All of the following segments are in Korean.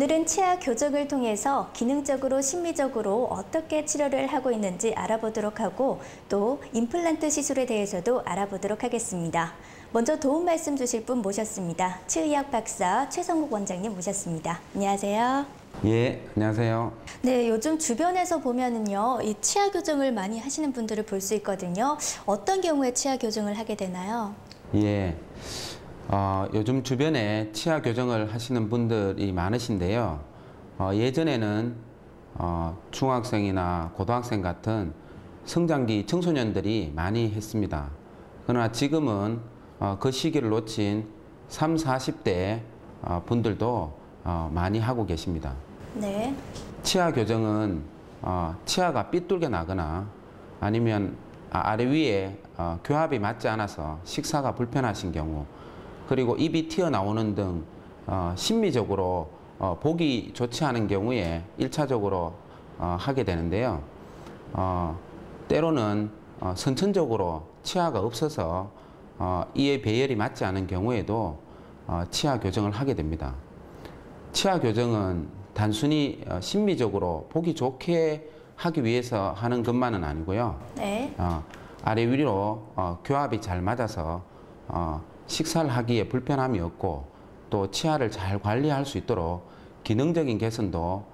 오늘은 치아 교정을 통해서 기능적으로 심미적으로 어떻게 치료를 하고 있는지 알아보도록 하고 또 임플란트 시술에 대해서도 알아보도록 하겠습니다. 먼저 도움 말씀 주실 분 모셨습니다. 치의학 박사 최성국 원장님 모셨습니다. 안녕하세요. 예, 안녕하세요. 네, 요즘 주변에서 보면은요, 이 치아 교정을 많이 하시는 분들을 볼 수 있거든요. 어떤 경우에 치아 교정을 하게 되나요? 예, 요즘 주변에 치아 교정을 하시는 분들이 많으신데요. 예전에는 중학생이나 고등학생 같은 성장기 청소년들이 많이 했습니다. 그러나 지금은 그 시기를 놓친 30, 40대 분들도 많이 하고 계십니다. 네. 치아 교정은 치아가 삐뚤게 나거나 아니면 아래 위에 교합이 맞지 않아서 식사가 불편하신 경우, 그리고 입이 튀어나오는 등 심미적으로 보기 좋지 않은 경우에 1차적으로 하게 되는데요. 때로는 선천적으로 치아가 없어서 이에 배열이 맞지 않은 경우에도 치아 교정을 하게 됩니다. 치아 교정은 단순히 심미적으로 보기 좋게 하기 위해서 하는 것만은 아니고요. 네. 아래 위로 교합이 잘 맞아서 식사를 하기에 불편함이 없고 또 치아를 잘 관리할 수 있도록 기능적인 개선도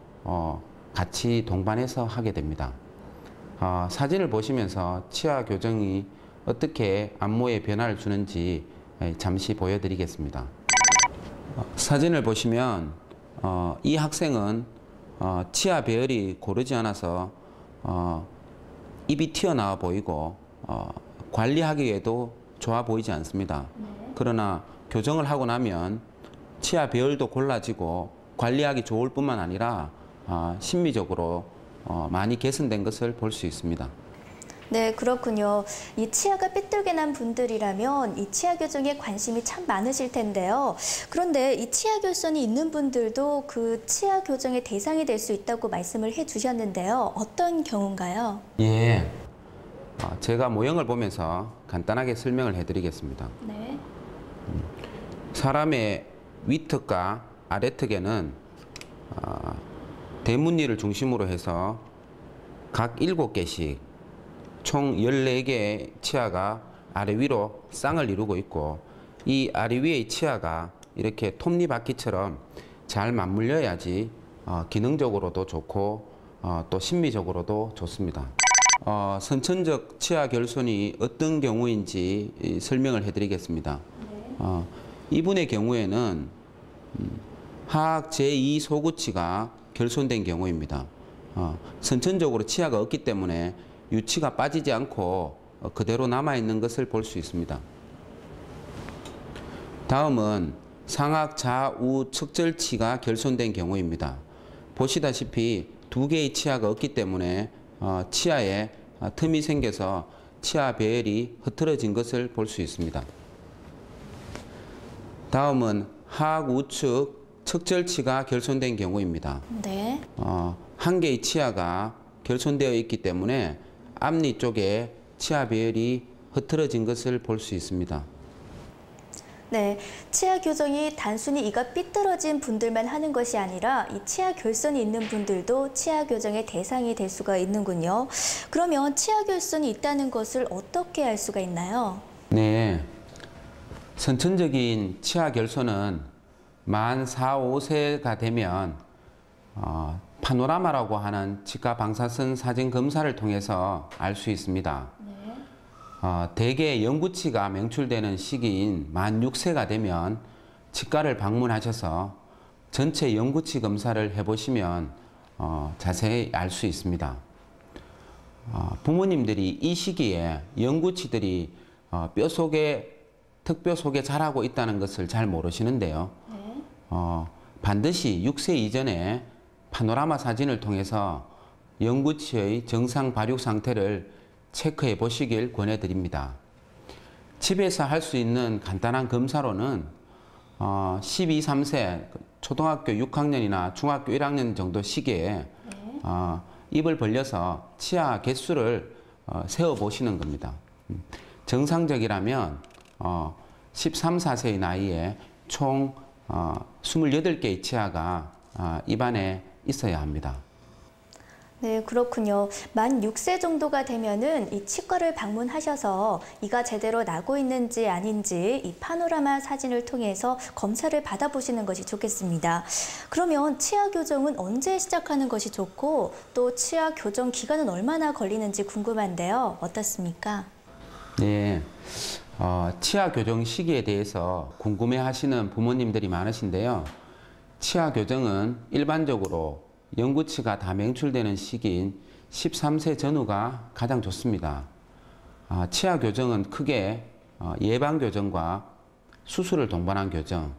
같이 동반해서 하게 됩니다. 사진을 보시면서 치아 교정이 어떻게 안모에 변화를 주는지 잠시 보여드리겠습니다. 사진을 보시면 이 학생은 치아 배열이 고르지 않아서 입이 튀어나와 보이고 관리하기에도 좋아 보이지 않습니다. 네. 그러나 교정을 하고 나면 치아 배열도 골라지고 관리하기 좋을 뿐만 아니라 심미적으로 많이 개선된 것을 볼 수 있습니다. 네, 그렇군요. 이 치아가 삐뚤게 난 분들이라면 이 치아 교정에 관심이 참 많으실 텐데요. 그런데 이 치아 결손이 있는 분들도 그 치아 교정의 대상이 될 수 있다고 말씀을 해주셨는데요. 어떤 경우인가요? 예, 제가 모형을 보면서 간단하게 설명을 해드리겠습니다. 네. 사람의 위턱과 아래턱에는 대문니를 중심으로 해서 각 7개씩 총 14개의 치아가 아래 위로 쌍을 이루고 있고, 이 아래 위의 치아가 이렇게 톱니바퀴처럼 잘 맞물려야지 기능적으로도 좋고 또 심미적으로도 좋습니다. 선천적 치아 결손이 어떤 경우인지 설명을 해드리겠습니다. 네. 이분의 경우에는 하악 제2 소구치가 결손된 경우입니다. 선천적으로 치아가 없기 때문에 유치가 빠지지 않고 그대로 남아있는 것을 볼 수 있습니다. 다음은 상악 좌우 측절치가 결손된 경우입니다. 보시다시피 2개의 치아가 없기 때문에 치아에 틈이 생겨서 치아 배열이 흐트러진 것을 볼 수 있습니다. 다음은 하악 우측 측절치가 결손된 경우입니다. 네. 한 개의 치아가 결손되어 있기 때문에 앞니 쪽에 치아 배열이 흐트러진 것을 볼 수 있습니다. 네, 치아 교정이 단순히 이가 삐뚤어진 분들만 하는 것이 아니라 이 치아 결손이 있는 분들도 치아 교정의 대상이 될 수가 있는군요. 그러면 치아 결손이 있다는 것을 어떻게 알 수가 있나요? 네, 선천적인 치아 결손은 만 4, 5세가 되면 파노라마라고 하는 치과 방사선 사진 검사를 통해서 알 수 있습니다. 네. 대개 영구치가 명출되는 시기인 만 6세가 되면 치과를 방문하셔서 전체 영구치 검사를 해보시면 자세히 알 수 있습니다. 부모님들이 이 시기에 영구치들이 뼈 속에, 턱뼈 속에 자라고 있다는 것을 잘 모르시는데요. 네. 반드시 6세 이전에 파노라마 사진을 통해서 영구치의 정상 발육 상태를 체크해 보시길 권해드립니다. 집에서 할 수 있는 간단한 검사로는 12, 3세 초등학교 6학년이나 중학교 1학년 정도 시기에 네. 입을 벌려서 치아 개수를 세어 보시는 겁니다. 정상적이라면 13, 14세의 나이에 총 28개의 치아가 입안에 있어야 합니다. 네, 그렇군요. 만 6세 정도가 되면은 이 치과를 방문하셔서 이가 제대로 나고 있는지 아닌지 이 파노라마 사진을 통해서 검사를 받아보시는 것이 좋겠습니다. 그러면 치아 교정은 언제 시작하는 것이 좋고 또 치아 교정 기간은 얼마나 걸리는지 궁금한데요. 어떻습니까? 네, 치아 교정 시기에 대해서 궁금해하시는 부모님들이 많으신데요. 치아 교정은 일반적으로 영구치가 다 맹출되는 시기인 13세 전후가 가장 좋습니다. 치아 교정은 크게 예방 교정과 수술을 동반한 교정,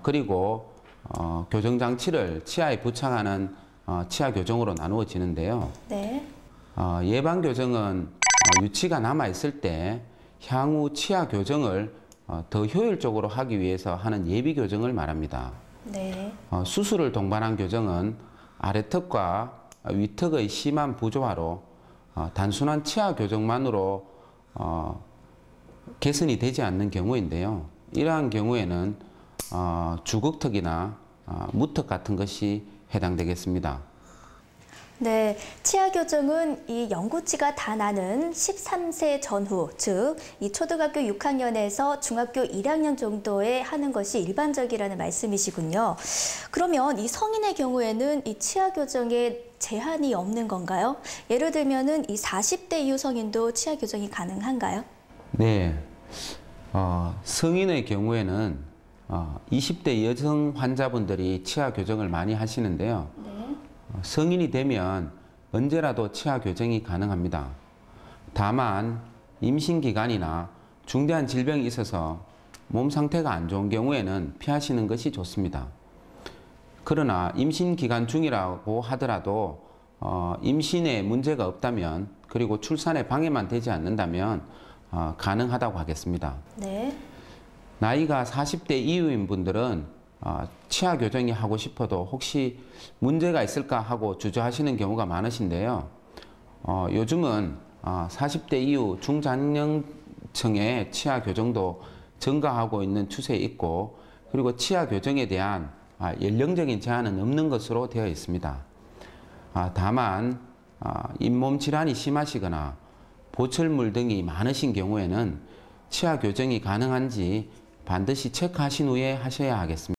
그리고 교정 장치를 치아에 부착하는 치아 교정으로 나누어지는데요. 네. 예방 교정은 유치가 남아 있을 때 향후 치아 교정을 더 효율적으로 하기 위해서 하는 예비 교정을 말합니다. 네. 수술을 동반한 교정은 아래턱과 위턱의 심한 부조화로 단순한 치아 교정만으로 개선이 되지 않는 경우인데요. 이러한 경우에는 주걱턱이나 무턱 같은 것이 해당되겠습니다. 네, 치아 교정은 이 영구치가 다 나는 13세 전후, 즉 이 초등학교 6학년에서 중학교 1학년 정도에 하는 것이 일반적이라는 말씀이시군요. 그러면 이 성인의 경우에는 이 치아 교정에 제한이 없는 건가요? 예를 들면은 이 40대 이후 성인도 치아 교정이 가능한가요? 네, 성인의 경우에는 20대 여성 환자분들이 치아 교정을 많이 하시는데요. 네. 성인이 되면 언제라도 치아 교정이 가능합니다. 다만 임신 기간이나 중대한 질병이 있어서 몸 상태가 안 좋은 경우에는 피하시는 것이 좋습니다. 그러나 임신 기간 중이라고 하더라도 임신에 문제가 없다면 그리고 출산에 방해만 되지 않는다면 가능하다고 하겠습니다. 네. 나이가 40대 이후인 분들은 치아 교정이 하고 싶어도 혹시 문제가 있을까 하고 주저하시는 경우가 많으신데요. 요즘은 40대 이후 중장년층의 치아 교정도 증가하고 있는 추세에 있고 그리고 치아 교정에 대한 연령적인 제한은 없는 것으로 되어 있습니다. 다만 잇몸 질환이 심하시거나 보철물 등이 많으신 경우에는 치아 교정이 가능한지 반드시 체크하신 후에 하셔야 하겠습니다.